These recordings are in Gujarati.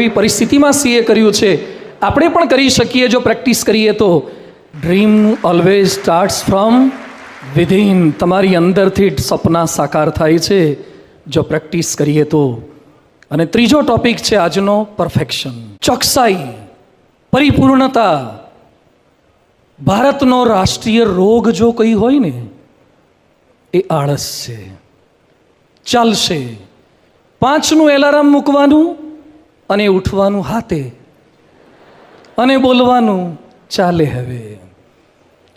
એવી પરિસ્થિતિમાં સીએ કર્યું છે, આપણે પણ કરી શકીએ જો પ્રેક્ટિસ કરીએ તો. Dream always starts from within. તમારી અંદરથી જ સપના સાકાર થાય છે જો પ્રેક્ટિસ કરીએ તો. અને ત્રીજો ટોપિક છે આજનો, પરફેક્શન, ચોકસાઈ, પરિપૂર્ણતા. ભારતનો રાષ્ટ્રીય રોગ જો કંઈ હોય ને એ આળસ છે. ચાલશે 5નું એલાર્મ મૂકવાનું અને ઉઠવાનું હાથે અને બોલવાનું ચાલે હવે.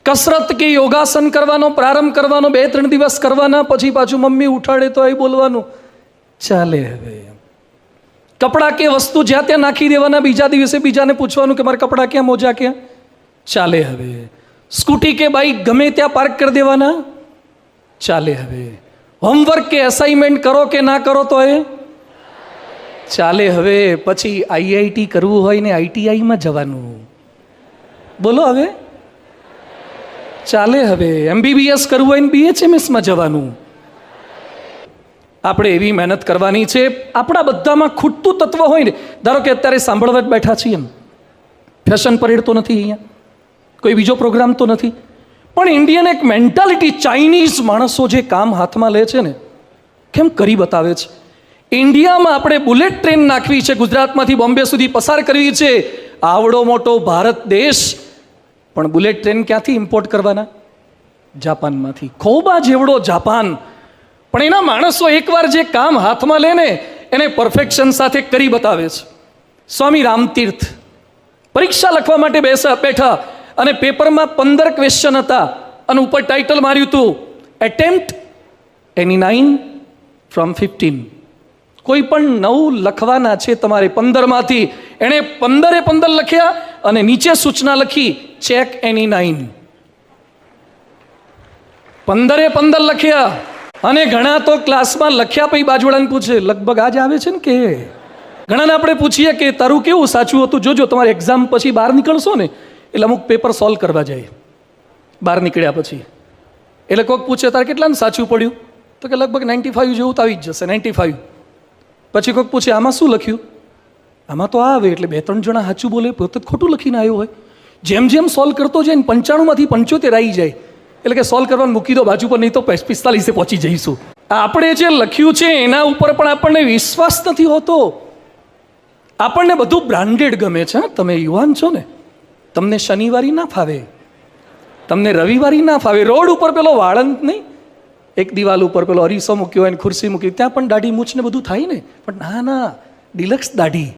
કસરત કે યોગાસન કરવાનો પ્રારંભ કરવાનો 2-3 દિવસ કરવાના, પછી પાછું મમ્મી ઉઠાડે તો એ બોલવાનું ચાલે હવે. કપડાં કે વસ્તુ જ્યાં ત્યાં નાખી દેવાના, બીજા દિવસે બીજાને પૂછવાનું કે મારા કપડાં ક્યાં, મોજા ક્યાં, ચાલે હવે. સ્કૂટી કે બાઇક ગમે ત્યાં પાર્ક કરી દેવાના, ચાલે હવે. હોમવર્ક કે અસાઇનમેન્ટ કરો કે ના કરો તો એ ચાલે હવે. પછી આઈઆઈટી કરવું હોય ને આઈટીઆઈમાં જવાનું, બોલો હવે, ચાલે હવે. એમબીબીએસ કરવું હોય ને બીએચએમએસમાં જવાનું. આપણે એવી મહેનત કરવાની છે. આપણા બધામાં ખૂટતું તત્વ હોય ને, ધારો કે અત્યારે સાંભળવા જ બેઠા છીએ, એમ ફેશન પરેડ તો નથી, અહીંયા કોઈ બીજો પ્રોગ્રામ તો નથી, પણ ઇન્ડિયન એક મેન્ટાલિટી, ચાઇનીઝ માણસો જે કામ હાથમાં લે છે ને, કેમ કરી બતાવે છે. ઇન્ડિયામાં આપણે બુલેટ ટ્રેન નાખવી છે, ગુજરાતમાંથી બોમ્બે સુધી પસાર કરવી છે. આવડો મોટો ભારત દેશ, પણ બુલેટ ટ્રેન ક્યાંથી ઇમ્પોર્ટ કરવાના? જાપાનમાંથી. ખોબા જેવડો જાપાન, પણ એના માણસો એકવાર જે કામ હાથમાં લે ને એને પરફેક્શન સાથે કરી બતાવે છે. સ્વામી રામતીર્થ પરીક્ષા લખવા માટે બેઠા અને પેપરમાં 15 ક્વેશ્ચન હતા અને ઉપર ટાઇટલ માર્યું હતું એટેમ્પ્ટ એની 9 ફ્રોમ 15. કોઈ પણ 9 લખવાના છે તમારે 15માંથી. એણે 15 લખ્યા અને નીચે સૂચના લખી ચેક એની 9. 15 લખ્યા અને ઘણા તો ક્લાસમાં લખ્યા પછી બાજુવાળાને પૂછે લગભગ આ જ આવે છે ને કે. ઘણાને આપણે પૂછીએ કે તારું કેવું સાચું હતું, જોજો તમારે એક્ઝામ પછી બહાર નીકળશો ને એટલે અમુક પેપર સોલ્વ કરવા જાય. બહાર નીકળ્યા પછી એટલે કોઈક પૂછે તારે કેટલાને સાચું પડ્યું, તો કે લગભગ 95 જેવું તો આવી જ જશે, 95. પછી કોઈક પૂછે આમાં શું લખ્યું, આમાં તો આવે, એટલે 2-3 જણા સાચું બોલે, પોતે ખોટું લખીને આવ્યો હોય. જેમ જેમ સોલ્વ કરતો જાય ને 95માંથી 75 આવી જાય, એટલે કે સોલ્વ કરવાનું મૂકી દો બાજુ પર, નહીં તો 45 પહોંચી જઈશું. આપણે જે લખ્યું છે એના ઉપર પણ આપણને વિશ્વાસ નથી હોતો. આપણને બધું બ્રાન્ડેડ ગમે છે. તમે યુવાન છો ને, તમને શનિવારી ના ફાવે, તમને રવિવારી ના ફાવે. રોડ ઉપર પેલો વાળંદ નહીં, એક દિવાલ ઉપર પેલો અરીસો મૂક્યો હોય ને ખુરશી મૂકી, ત્યાં પણ દાઢી મૂછ ને બધું થાય ને, પણ ના, ડિલક્સ દાઢી.